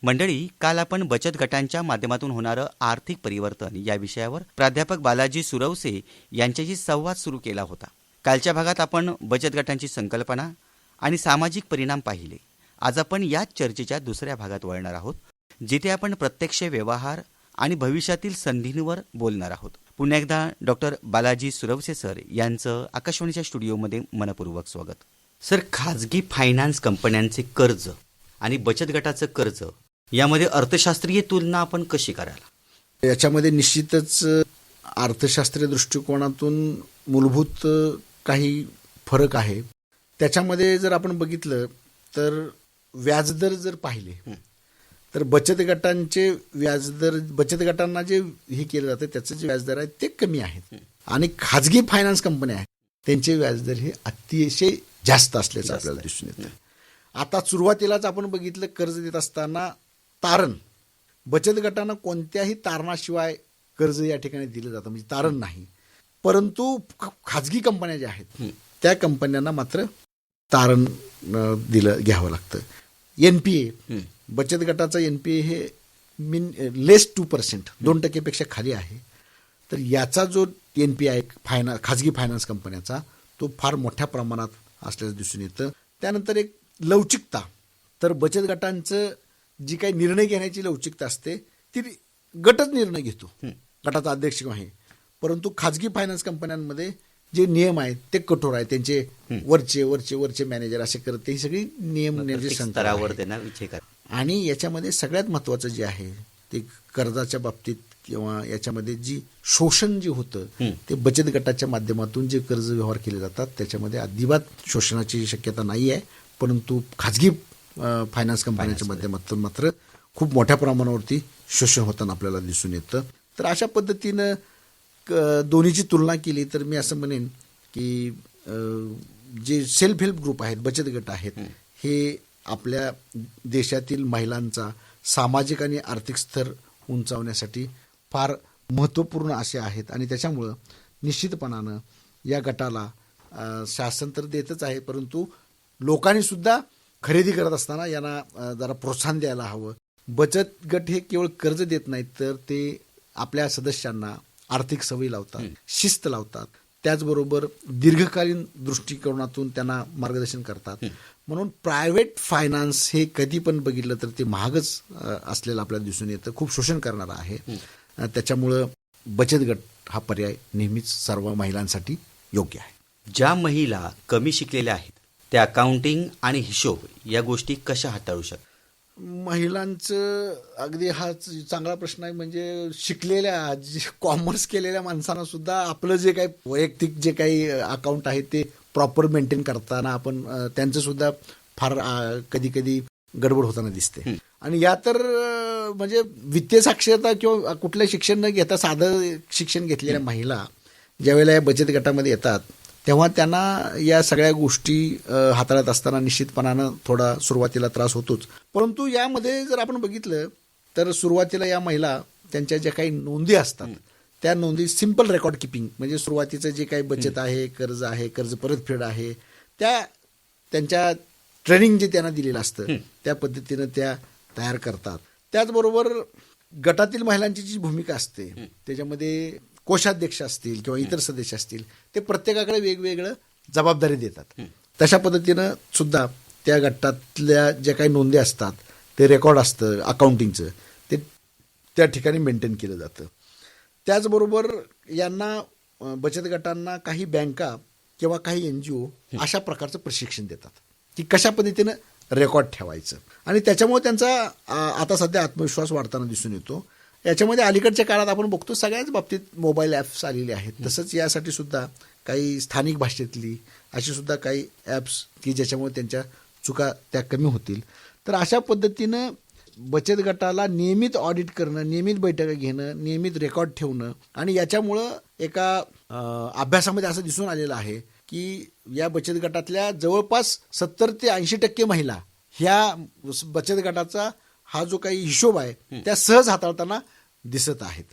मंडळी, काल आपण बचत गटांच्या माध्यमातून होणारं आर्थिक परिवर्तन या विषयावर प्राध्यापक बालाजी सुरवसे यांच्याशी संवाद सुरू केला होता. कालच्या भागात आपण बचत गटांची संकल्पना आणि सामाजिक परिणाम पाहिले. आज आपण याच चर्चेच्या दुसऱ्या भागात वळणार आहोत, जिथे आपण प्रत्यक्ष व्यवहार आणि भविष्यातील संधींवर बोलणार आहोत. पुन्हा एकदा डॉक्टर बालाजी सुरवसे सर यांचं आकाशवाणीच्या स्टुडिओमध्ये मनपूर्वक स्वागत. सर, खाजगी फायनान्स कंपन्यांचे कर्ज आणि बचत गटाचं कर्ज यामध्ये अर्थशास्त्रीय तुलना आपण कशी करायला? याच्यामध्ये निश्चितच अर्थशास्त्रीय दृष्टिकोनातून मूलभूत काही फरक आहे. त्याच्यामध्ये जर आपण बघितलं तर व्याजदर जर पाहिले तर बचत गटांचे व्याजदर, बचत गटांना जे हे केलं जातं त्याचं जे व्याजदर आहे ते कमी आहेत आणि खाजगी फायनान्स कंपन्या आहेत त्यांचे व्याजदर हे अतिशय जास्त असल्याचं आपल्याला दिसून येतं. आता सुरुवातीलाच आपण बघितलं, कर्ज देत असताना तारण, बचत गटांना कोणत्याही तारणाशिवाय कर्ज या ठिकाणी दिलं जातं, म्हणजे तारण नाही. परंतु खाजगी कंपन्या ज्या आहेत त्या कंपन्यांना मात्र तारण घ्यावं लागतं. NPA, बचत गटाचा NPA हे लेस 2%, 2% खाली आहे. तर याचा जो NPA आहे खाजगी फायनान्स कंपन्याचा, तो फार मोठ्या प्रमाणात असल्याचं दिसून येतं. त्यानंतर एक लवचिकता, तर बचत गटांचं जी काही निर्णय घेण्याची लवचिकता असते ती गटच निर्णय घेतो, गटाचा अध्यक्ष आहे. परंतु खाजगी फायनान्स कंपन्यांमध्ये जे नियम आहेत ते कठोर आहेत. त्यांचे वरचे मॅनेजर असे करते, ही सगळी नियम स्तरावर त्यांना विचार करा. आणि याच्यामध्ये सगळ्यात महत्त्वाचं जे आहे ते कर्जाच्या बाबतीत किंवा याच्यामध्ये जी शोषण जे होतं ते बचत गटाच्या माध्यमातून जे कर्ज व्यवहार केले जातात त्याच्यामध्ये अजिबात शोषणाची शक्यता नाही आहे. परंतु खाजगी फायनान्स कंपन्यांच्या माध्यमातून मात्र खूप मोठ्या प्रमाणावरती शोषण होताना आपल्याला दिसून येतं. तर अशा पद्धतीनं दोन्हीची तुलना केली तर मी असं म्हणेन की जे सेल्फ हेल्प ग्रुप आहेत, बचत गट आहेत, हे आपल्या देशातील महिलांचा सामाजिक आणि आर्थिक स्तर उंचावण्यासाठी फार महत्त्वपूर्ण असे आहेत. आणि त्याच्यामुळं निश्चितपणानं या गटाला शासन तर देतच आहे, परंतु लोकांनी सुद्धा खरेदी करत असताना यांना जरा प्रोत्साहन द्यायला हवं. बचत गट हे केवळ कर्ज देत नाहीत, तर ते आपल्या सदस्यांना आर्थिक सवयी लावतात, शिस्त लावतात, त्याचबरोबर दीर्घकालीन दृष्टिकोनातून त्यांना मार्गदर्शन करतात. म्हणून प्रायव्हेट फायनान्स हे कधी पण बघितलं तर ते महागच असलेलं आपल्याला दिसून येतं, खूप शोषण करणारं आहे. त्याच्यामुळं बचत गट हा पर्याय नेहमीच सर्व महिलांसाठी योग्य आहे. ज्या महिला कमी शिकलेल्या आहेत त्या अकाउंटिंग आणि हिशोब या गोष्टी कशा हाताळू शकतात? महिलांचं अगदी हा चांगला प्रश्न आहे. म्हणजे शिकलेल्या, कॉमर्स केलेल्या माणसांना सुद्धा आपलं जे काही वैयक्तिक जे काही अकाउंट आहे ते प्रॉपर मेंटेन करताना आपण त्यांचं सुद्धा फार कधी कधी गडबड होताना दिसते. आणि या तर म्हणजे वित्तीय साक्षरता किंवा कुठलं शिक्षण न घेता साधं शिक्षण घेतलेल्या महिला ज्यावेळेला या बचत गटामध्ये येतात तेव्हा त्यांना या सगळ्या गोष्टी हाताळत असताना निश्चितपणानं थोडा सुरुवातीला त्रास होतोच. परंतु यामध्ये जर आपण बघितलं तर सुरुवातीला या महिला त्यांच्या ज्या काही नोंदी असतात त्या नोंदी सिंपल रेकॉर्ड किपिंग, म्हणजे सुरुवातीचं जे काही बचत आहे, कर्ज परतफेड आहे, त्यांच्या ट्रेनिंग जे त्यांना दिलेलं असतं त्या पद्धतीनं त्या तयार करतात. त्याचबरोबर गटातील महिलांची जी भूमिका असते त्याच्यामध्ये कोषाध्यक्ष असतील किंवा इतर सदस्य असतील ते प्रत्येकाकडे वेगवेगळं जबाबदारी देतात. तशा पद्धतीनं सुद्धा त्या गटातल्या ज्या काही नोंदी असतात ते रेकॉर्ड असतं अकाउंटिंगचं, ते त्या ठिकाणी मेंटेन केलं जातं. त्याचबरोबर यांना बचत गटांना काही बँका किंवा काही NGO अशा प्रकारचं प्रशिक्षण देतात की कशा पद्धतीनं रेकॉर्ड ठेवायचं. आणि त्याच्यामुळे त्यांचा आता सध्या आत्मविश्वास वाढताना दिसून येतो. याच्यामध्ये अलीकडच्या काळात आपण बघतो सगळ्याच बाबतीत मोबाईल ॲप्स आलेले आहेत. तसंच यासाठी सुद्धा काही स्थानिक भाषेतली अशी सुद्धा काही ॲप्स की ज्याच्यामुळे त्यांच्या चुका त्या कमी होतील. तर अशा पद्धतीनं बचत गटाला नियमित ऑडिट करणं, नियमित बैठका घेणं, नियमित रेकॉर्ड ठेवणं, आणि याच्यामुळं एका अभ्यासामध्ये असं दिसून आलेलं आहे की या बचत गटातल्या जवळपास 70 ते 80% महिला ह्या बचत गटाचा हा जो काही हिशोब आहे त्या सहज हाताळताना दिसत आहेत.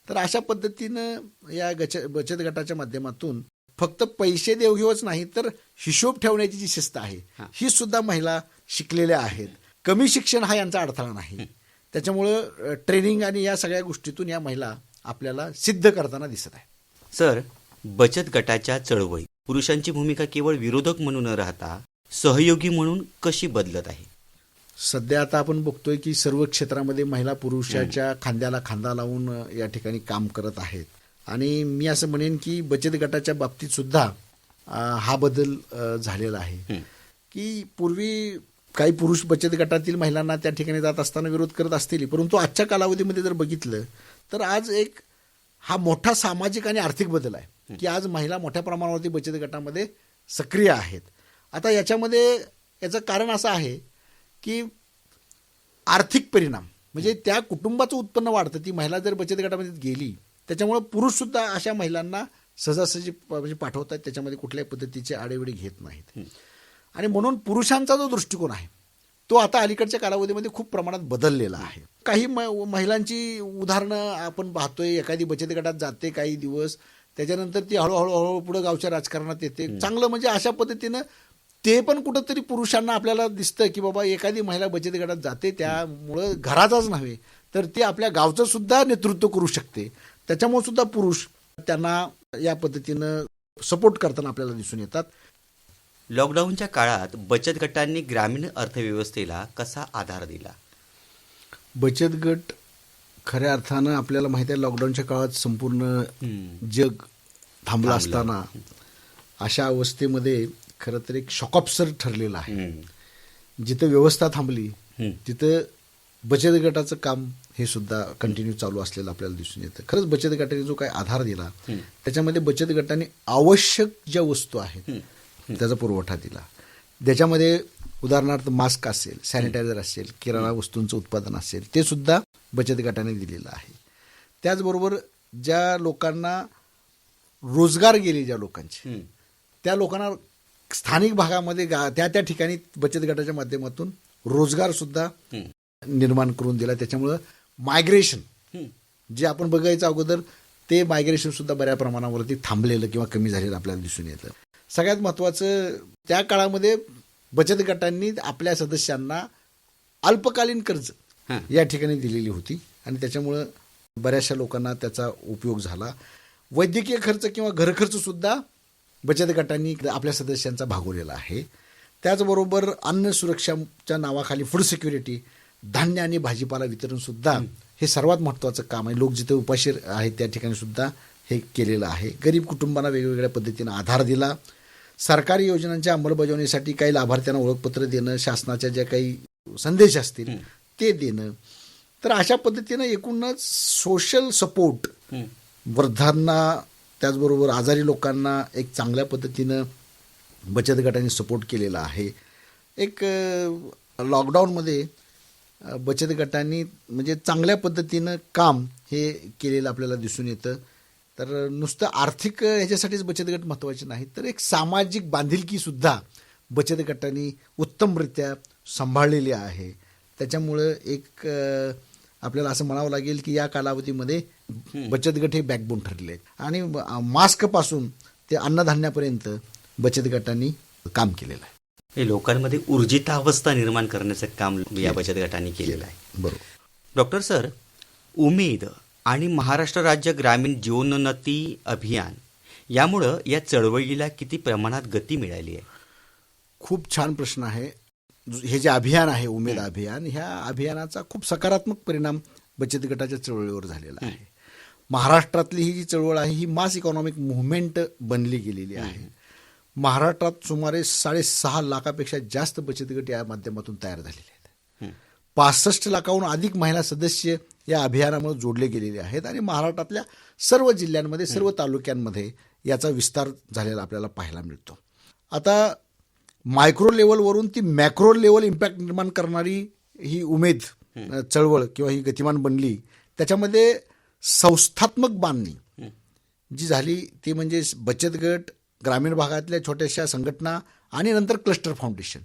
तर अशा पद्धतीनं या बचत गटाच्या माध्यमातून फक्त पैसे देवघेवच नाही तर हिशोब ठेवण्याची जी शिस्त आहे ही सुद्धा महिला शिकलेल्या आहेत. कमी शिक्षण हा यांचा अडथळा नाही, त्याच्यामुळं ट्रेनिंग आणि या सगळ्या गोष्टीतून या महिला आपल्याला सिद्ध करताना दिसत आहे. सर, बचत गटाच्या चळवळीत पुरुषांची भूमिका केवळ विरोधक म्हणून न राहता सहयोगी म्हणून कशी बदलत आहे? सध्या आता आपण बघतोय की सर्व क्षेत्रामध्ये महिला पुरुषाच्या खांद्याला खांदा लावून या ठिकाणी काम करत आहेत. आणि मी असं म्हणेन की बचत गटाच्या बाबतीत सुद्धा हा बदल झालेला आहे की पूर्वी काही पुरुष बचत गटातील महिलांना त्या ठिकाणी जात असताना विरोध करत असतील, परंतु आजच्या कालावधीमध्ये जर बघितलं तर आज एक हा मोठा सामाजिक आणि आर्थिक बदल आहे की आज महिला मोठ्या प्रमाणावरती बचत गटामध्ये सक्रिय आहेत. आता याचं कारण असं आहे की आर्थिक परिणाम म्हणजे त्या कुटुंबाचं उत्पन्न वाढतं. ती महिला जर बचत गटामध्ये गेली त्याच्यामुळे पुरुष सुद्धा अशा महिलांना सहजासहजी म्हणजे पाठवतात, त्याच्यामध्ये कुठल्याही पद्धतीचे आडेवेढे घेत नाहीत. आणि म्हणून पुरुषांचा जो दृष्टिकोन आहे तो आता अलीकडच्या कालावधीमध्ये खूप प्रमाणात बदललेला आहे. काही महिलांची उदाहरणं आपण पाहतोय, एखादी बचत गटात जाते काही दिवस, त्याच्यानंतर ती हळूहळू पुढे गावच्या राजकारणात येते. चांगलं म्हणजे अशा पद्धतीनं ते पण कुठंतरी पुरुषांना आपल्याला दिसतं की बाबा एखादी महिला बचत गटात जाते त्यामुळं घराचाच नव्हे तर ती आपल्या गावचं सुद्धा नेतृत्व करू शकते. त्याच्यामुळे सुद्धा पुरुष त्यांना या पद्धतीनं सपोर्ट करताना आपल्याला दिसून येतात. लॉकडाऊनच्या काळात बचत गटांनी ग्रामीण अर्थव्यवस्थेला कसा आधार दिला? बचत गट खऱ्या अर्थानं आपल्याला माहिती आहे लॉकडाऊनच्या काळात संपूर्ण जग थांबलं असताना अशा अवस्थेमध्ये खरं तर एक शॉक ऑब्सर ठरलेलं आहे. जिथं व्यवस्था थांबली तिथं बचत गटाचं काम हे सुद्धा कंटिन्यू चालू असलेलं आपल्याला दिसून येतं. खरंच बचत गटाने जो काही आधार दिला त्याच्यामध्ये बचत गटाने आवश्यक ज्या वस्तू आहेत त्याचा पुरवठा दिला. ज्याच्यामध्ये उदाहरणार्थ मास्क असेल, सॅनिटायझर असेल, किराणा वस्तूंचं उत्पादन असेल, ते सुद्धा बचत गटाने दिलेलं आहे. त्याचबरोबर ज्या लोकांना रोजगार गेले ज्या लोकांचे त्या लोकांना स्थानिक भागामध्ये त्या ठिकाणी बचत गटाच्या माध्यमातून रोजगार सुद्धा निर्माण करून दिला. त्याच्यामुळं मायग्रेशन जे आपण बघायचं अगोदर ते मायग्रेशन सुद्धा बऱ्या प्रमाणावरती थांबलेलं किंवा कमी झालेलं आपल्याला दिसून येतं. सगळ्यात महत्त्वाचं त्या काळामध्ये बचत गटांनी आपल्या सदस्यांना अल्पकालीन कर्ज या ठिकाणी दिलेली होती आणि त्याच्यामुळं बऱ्याचशा लोकांना त्याचा उपयोग झाला. वैद्यकीय खर्च किंवा घरखर्च सुद्धा बचत गटांनी आपल्या सदस्यांचा भागवलेला आहे. त्याचबरोबर अन्न सुरक्षाच्या नावाखाली फूड सिक्युरिटी, धान्य आणि भाजीपाला वितरण सुद्धा हे सर्वात महत्त्वाचं काम आहे. लोक जिथे उपाशी आहेत त्या ठिकाणी सुद्धा हे केलेलं आहे. गरीब कुटुंबांना वेगवेगळ्या पद्धतीनं आधार दिला. सरकारी योजनांच्या अंमलबजावणीसाठी काही लाभार्थ्यांना ओळखपत्र देणं, शासनाच्या ज्या काही संदेश असतील ते देणं. तर अशा पद्धतीनं एकूणच सोशल सपोर्ट वृद्धांना त्याचबरोबर आजारी लोकांना एक चांगल्या पद्धतीनं बचत गटाने सपोर्ट केलेला आहे. एक लॉकडाऊनमध्ये बचत गटांनी म्हणजे चांगल्या पद्धतीनं काम हे केलेलं आपल्याला दिसून येतं. तर नुसतं आर्थिक ह्याच्यासाठीच बचत गट महत्त्वाचे नाहीत तर एक सामाजिक बांधिलकीसुद्धा बचत गटांनी उत्तमरित्या सांभाळलेली आहे. त्याच्यामुळं एक आपल्याला असं म्हणावं लागेल की या कालावधीमध्ये बचत गट हे बॅकबोन ठरले आणि मास्कपासून ते अन्नधान्यापर्यंत बचत गटांनी काम केलेलं आहे. हे लोकांमध्ये ऊर्जितावस्था निर्माण करण्याचं काम या बचत गटांनी केलेलं आहे. बरोबर. डॉक्टर सर, उमेद आणि महाराष्ट्र राज्य ग्रामीण जीवनोन्नती अभियान यामुळं या चळवळीला किती प्रमाणात गती मिळाली आहे? खूप छान प्रश्न आहे. हे जे अभियान आहे उमेद अभियान, ह्या अभियानाचा खूप सकारात्मक परिणाम बचत गटाच्या चळवळीवर झालेला आहे. महाराष्ट्रातली ही जी चळवळ आहे ही मास इकॉनॉमिक मुव्हमेंट बनली गेलेली आहे. महाराष्ट्रात सुमारे 6.5 लाखापेक्षा जास्त बचत गट या माध्यमातून तयार झालेले आहेत. 65 लाखाहून अधिक महिला सदस्य या अभियानामुळे जोडले गेलेले आहेत आणि महाराष्ट्रातल्या सर्व जिल्ह्यांमध्ये सर्व तालुक्यांमध्ये याचा विस्तार झालेला आपल्याला पाहायला मिळतो. आता मायक्रो लेवलवरून ती मॅक्रो लेवल इम्पॅक्ट निर्माण करणारी ही उमेद चळवळ किंवा ही गतिमान बनली. त्याच्यामध्ये संस्थात्मक बांधणी जी झाली ती म्हणजे बचत गट, ग्रामीण भागातल्या छोट्याशा संघटना आणि नंतर क्लस्टर फाउंडेशन.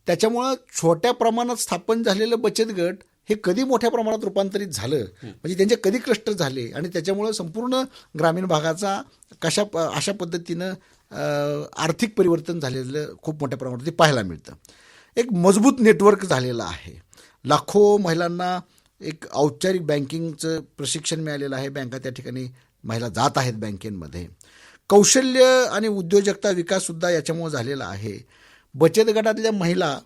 त्याच्यामुळं छोट्या प्रमाणात स्थापन झालेलं बचत गट हे कधी मोठ्या प्रमाणात रूपांतरित झालं म्हणजे त्यांचे कधी क्लस्टर झाले आणि त्याच्यामुळं संपूर्ण ग्रामीण भागाचा अशा पद्धतीनं आर्थिक परिवर्तन झालेलं खूप मोठ्या प्रमाणात पाहायला मिळतं. एक मजबूत नेटवर्क झालेलं आहे. लाखो महिलांना एक औपचारिक बँकिंगचं प्रशिक्षण मिळालेलं आहे. बँका त्या ठिकाणी महिला जात आहेत बँकेमध्ये. कौशल्य आणि उद्योजकता विकास सुद्धा याच्यामुळे झालेला आहे. बचत गटातल्या महिला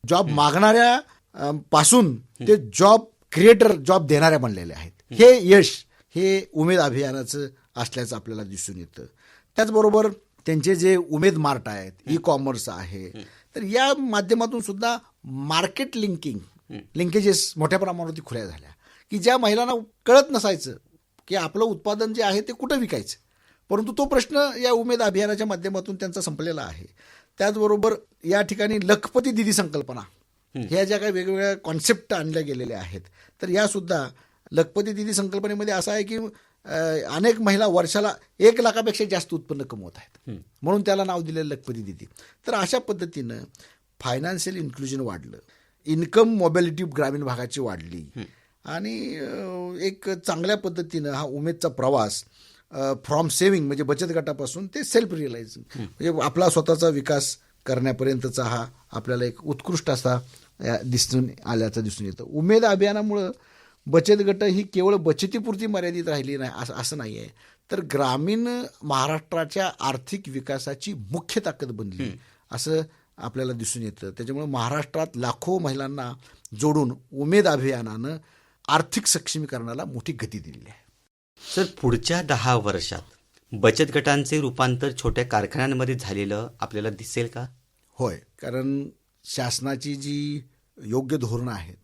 जॉब मागणाऱ्या पासून ते जॉब क्रिएटर, जॉब देणाऱ्या बनलेल्या आहेत. हे यश हे उमेद अभियानाचं असल्याचं आपल्याला दिसून येतं. त्याचबरोबर त्यांचे जे उमेद मार्ट आहेत, ई कॉमर्स आहे, तर या माध्यमातून सुद्धा मार्केट लिंकेजेस मोठ्या प्रमाणावरती खुल्या झाल्या, की ज्या महिलांना कळत नसायचं की आपलं उत्पादन जे आहे ते कुठं विकायचं, परंतु तो प्रश्न या उमेद अभियानाच्या माध्यमातून त्यांचा संपलेला आहे. त्याचबरोबर या ठिकाणी लखपती दिदी संकल्पना ह्या ज्या काही वेगवेगळ्या कॉन्सेप्ट आणल्या गेलेल्या आहेत, तर यासुद्धा लखपती दिदी संकल्पनेमध्ये असं आहे की अनेक महिला वर्षाला 1 लाखापेक्षा जास्त उत्पन्न कमवत आहेत, म्हणून त्याला नाव दिलेलं लखपती दिदी. तर अशा पद्धतीनं फायनान्शियल इन्क्लुजन वाढलं, इन्कम मोबिलिटी ग्रामीण भागाची वाढली आणि एक चांगल्या पद्धतीनं हा उमेदचा प्रवास फ्रॉम सेव्हिंग म्हणजे बचत गटापासून ते सेल्फ रिअलायझिंग म्हणजे आपला स्वतःचा विकास करण्यापर्यंतचा हा आपल्याला एक उत्कृष्ट असा दिसून येतं. उमेद अभियानामुळं बचत गट ही केवळ बचतीपुरती मर्यादित राहिली नाही असं नाही आहे, तर ग्रामीण महाराष्ट्राच्या आर्थिक विकासाची मुख्य ताकद बनली असं आपल्याला दिसून येतं. त्याच्यामुळे महाराष्ट्रात लाखो महिलांना जोडून उमेद अभियानानं आर्थिक सक्षमीकरणाला मोठी गती दिलेली आहे. सर, पुढच्या 10 वर्षात बचत गटांचे रूपांतर छोट्या कारखान्यांमध्ये झालेलं आपल्याला दिसेल का? होय, कारण शासनाची जी योग्य धोरणं आहेत,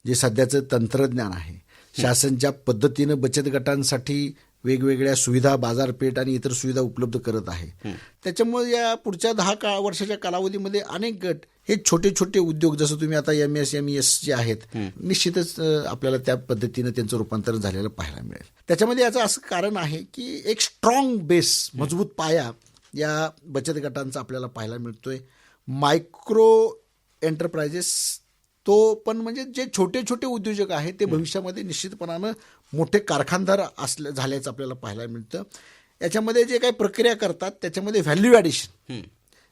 जे सध्याचं तंत्रज्ञान आहे, शासन ज्या पद्धतीनं बचत गटांसाठी वेगवेगळ्या सुविधा, बाजारपेठ आणि इतर सुविधा उपलब्ध करत आहे, त्याच्यामुळे या पुढच्या 10 वर्षाच्या कालावधीमध्ये अनेक गट हे छोटे छोटे उद्योग, जसं तुम्ही आता MSMEs जे आहेत, निश्चितच आपल्याला त्या पद्धतीनं त्यांचं रूपांतर झालेलं पाहायला मिळेल. त्याच्यामध्ये याचं असं कारण आहे की एक स्ट्रॉंग बेस, मजबूत पाया या बचत गटांचा आपल्याला पाहायला मिळतोय. मायक्रो एंटरप्राइजेस तो पण म्हणजे जे छोटे छोटे उद्योजक आहेत ते भविष्यामध्ये निश्चितपणानं मोठे कारखानदार झाल्याचं आपल्याला पाहायला मिळतं. याच्यामध्ये जे काही प्रक्रिया करतात त्याच्यामध्ये व्हॅल्यू ॲडिशन,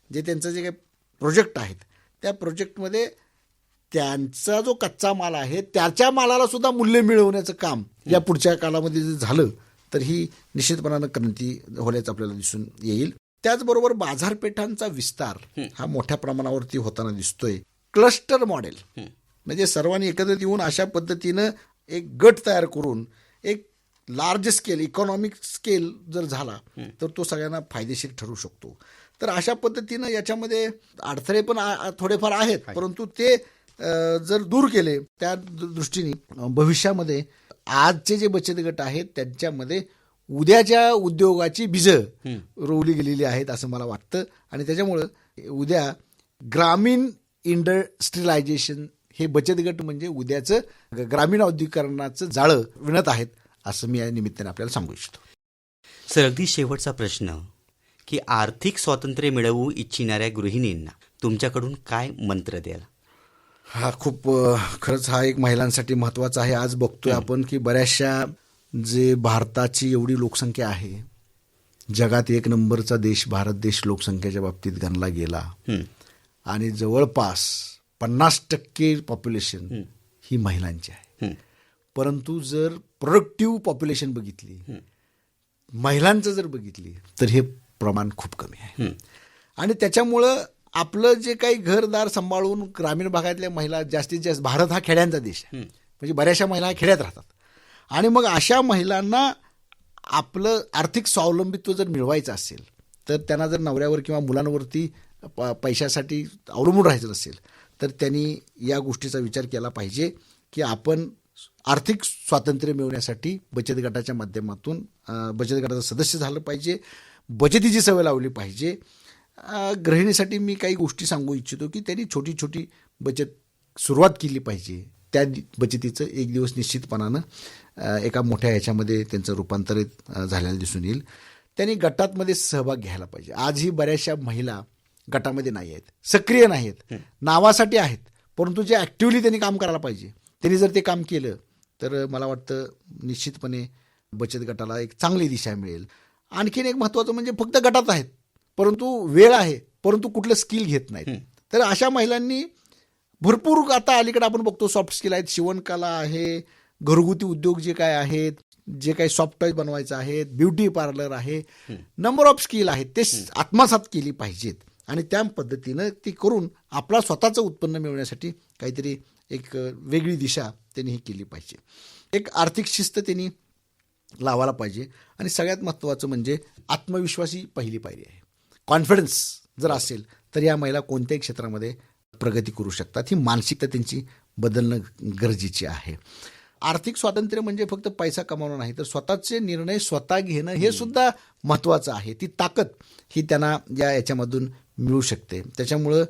जे त्यांचं जे काही प्रोजेक्ट आहेत त्या प्रोजेक्टमध्ये त्यांचा जो कच्चा माल आहे त्याच्या मालाला सुद्धा मूल्य मिळवण्याचं काम या पुढच्या काळामध्ये जर झालं तर ही निश्चितपणानं क्रांती होण्याचं आपल्याला दिसून येईल. त्याचबरोबर बाजारपेठांचा विस्तार हा मोठ्या प्रमाणावरती होताना दिसतोय. क्लस्टर मॉडेल म्हणजे सर्वांनी एकत्रित येऊन अशा पद्धतीनं एक गट तयार करून एक लार्ज स्केल, इकॉनॉमिक स्केल जर झाला तर तो सगळ्यांना फायदेशीर ठरू शकतो. तर अशा पद्धतीनं याच्यामध्ये अडथळे पण थोडेफार आहेत, परंतु ते जर दूर केले त्या दृष्टीने भविष्यामध्ये आजचे जे बचत गट आहेत त्यांच्यामध्ये उद्याच्या उद्योगाची बीजं रोवली गेलेली आहेत असं मला वाटतं. आणि त्याच्यामुळं उद्या ग्रामीण इंडस्ट्रियलायझेशन हे बचत गट म्हणजे उद्याचं ग्रामीण औद्योगिकरणाचं जाळं विणत आहेत असं मी या निमित्ताने आपल्याला सांगू इच्छितो. सर, अगदी शेवटचा प्रश्न की आर्थिक स्वातंत्र्य मिळवू इच्छिणाऱ्या गृहिणींना तुमच्याकडून काय मंत्र द्याल? हा खूप खरंच हा एक महिलांसाठी महत्त्वाचा आहे. आज बघतोय आपण की बऱ्याचशा जे भारताची एवढी लोकसंख्या आहे, जगात 1 नंबरचा देश भारत देश लोकसंख्येच्या बाबतीत गणला गेला आणि जवळपास 50% पॉप्युलेशन ही महिलांची आहे. परंतु जर प्रोडक्टिव्ह पॉप्युलेशन बघितली, महिलांचं जर बघितली तर हे प्रमाण खूप कमी आहे. आणि त्याच्यामुळं आपलं जे काही घरदार सांभाळून ग्रामीण भागातल्या महिला जास्तीत जास्त, भारत हा खेड्यांचा देश आहे, म्हणजे बऱ्याचशा महिला खेड्यात राहतात आणि मग अशा महिलांना आपलं आर्थिक स्वावलंबित्व जर मिळवायचं असेल तर त्यांना जर नवऱ्यावर किंवा मुलांवरती पैशासाठी अवलंबून राहायचं नसेल तर त्यांनी या गोष्टीचा विचार केला पाहिजे की आपण आर्थिक स्वातंत्र्य मिळवण्यासाठी बचत गटाच्या माध्यमातून बचत गटाचं सदस्य झालं पाहिजे, बचतीची सवय लावली पाहिजे. गृहिणीसाठी मी काही गोष्टी सांगू इच्छितो की त्यांनी छोटी छोटी बचत सुरुवात केली पाहिजे. त्या बचतीचं एक दिवस निश्चितपणानं एका मोठ्या ह्याच्यामध्ये त्यांचं रूपांतरित झालेलं दिसून येईल. त्यांनी गटांमध्ये सहभाग घ्यायला पाहिजे. आजही बऱ्याचशा महिला गटामध्ये नाही आहेत, सक्रिय नाही आहेत, नावासाठी आहेत, परंतु जे ॲक्टिव्हली त्यांनी काम करायला पाहिजे. त्यांनी जर ते काम केलं तर मला वाटतं निश्चितपणे बचत गटाला एक चांगली दिशा मिळेल. आणखीन एक महत्त्वाचं म्हणजे फक्त गटात आहेत परंतु वेळ आहे, परंतु कुठलं स्किल घेत नाहीत. तर अशा महिलांनी भरपूर आता अलीकडे आपण बघतो सॉफ्ट स्किल आहेत, शिवणकला आहे, घरगुती उद्योग जे काय आहेत, जे काही सॉफ्ट टॉय बनवायचं आहे, ब्युटी पार्लर आहे, नंबर ऑफ स्किल आहेत, ते आत्मसात केली पाहिजेत आणि त्या पद्धतीनं ती करून आपला स्वतःचं उत्पन्न मिळवण्यासाठी काहीतरी एक वेगळी दिशा त्यांनी ही केली पाहिजे. एक आर्थिक शिस्त त्यांनी लावायला पाहिजे आणि सगळ्यात महत्त्वाचं म्हणजे आत्मविश्वास ही पहिली पायरी आहे. कॉन्फिडन्स जर असेल तर या महिला कोणत्याही क्षेत्रामध्ये प्रगती करू शकतात. ही मानसिकता त्यांची बदलणं गरजेची आहे. आर्थिक स्वातंत्र्य म्हणजे फक्त पैसा कमावणं नाही, तर स्वतःचे निर्णय स्वतः घेणं हे सुद्धा महत्त्वाचं आहे. ती ताकद ही त्यांना याच्यामधून मिळू शकते. त्याच्यामुळं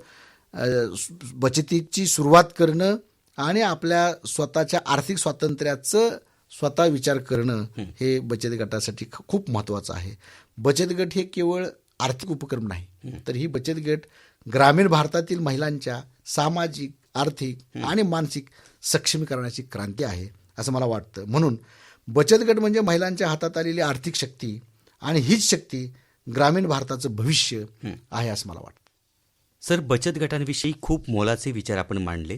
बचतीची सुरुवात करणं आणि आपल्या स्वतःच्या आर्थिक स्वातंत्र्याचं स्वतः विचार करणं हे बचत गटासाठी खूप महत्त्वाचं आहे. बचत गट हे केवळ आर्थिक उपक्रम नाही, तर ही बचत गट ग्रामीण भारतातील महिलांच्या सामाजिक, आर्थिक आणि मानसिक सक्षमीकरणाची क्रांती आहे असं मला वाटतं. म्हणून बचत गट म्हणजे महिलांच्या हातात आलेली आर्थिक शक्ती आणि हीच शक्ती ग्रामीण भारताचं भविष्य आहे असं मला वाटतं. सर, बचत गटांविषयी खूप मोलाचे विचार आपण मांडले.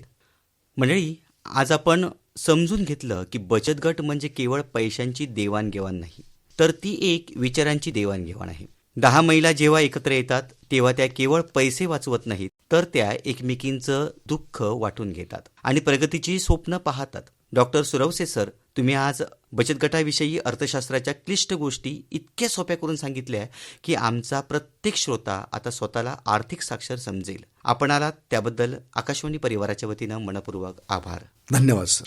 मंडळी, आज आपण समजून घेतलं की बचत गट म्हणजे केवळ पैशांची देवाणघेवाण नाही, तर ती एक विचारांची देवाणघेवाण आहे. 10 महिला जेव्हा एकत्र येतात तेव्हा त्या केवळ पैसे वाचवत नाहीत, तर त्या एकमेकींचं दुःख वाटून घेतात आणि प्रगतीची स्वप्न पाहतात. डॉक्टर सुरवसे सर, तुम्ही आज बचत गटाविषयी अर्थशास्त्राच्या क्लिष्ट गोष्टी इतक्या सोप्या करून सांगितल्या की आमचा प्रत्येक श्रोता आता स्वतःला आर्थिक साक्षर समजेल. आपण आलात त्याबद्दल आकाशवाणी परिवाराच्या वतीनं मनपूर्वक आभार. धन्यवाद सर.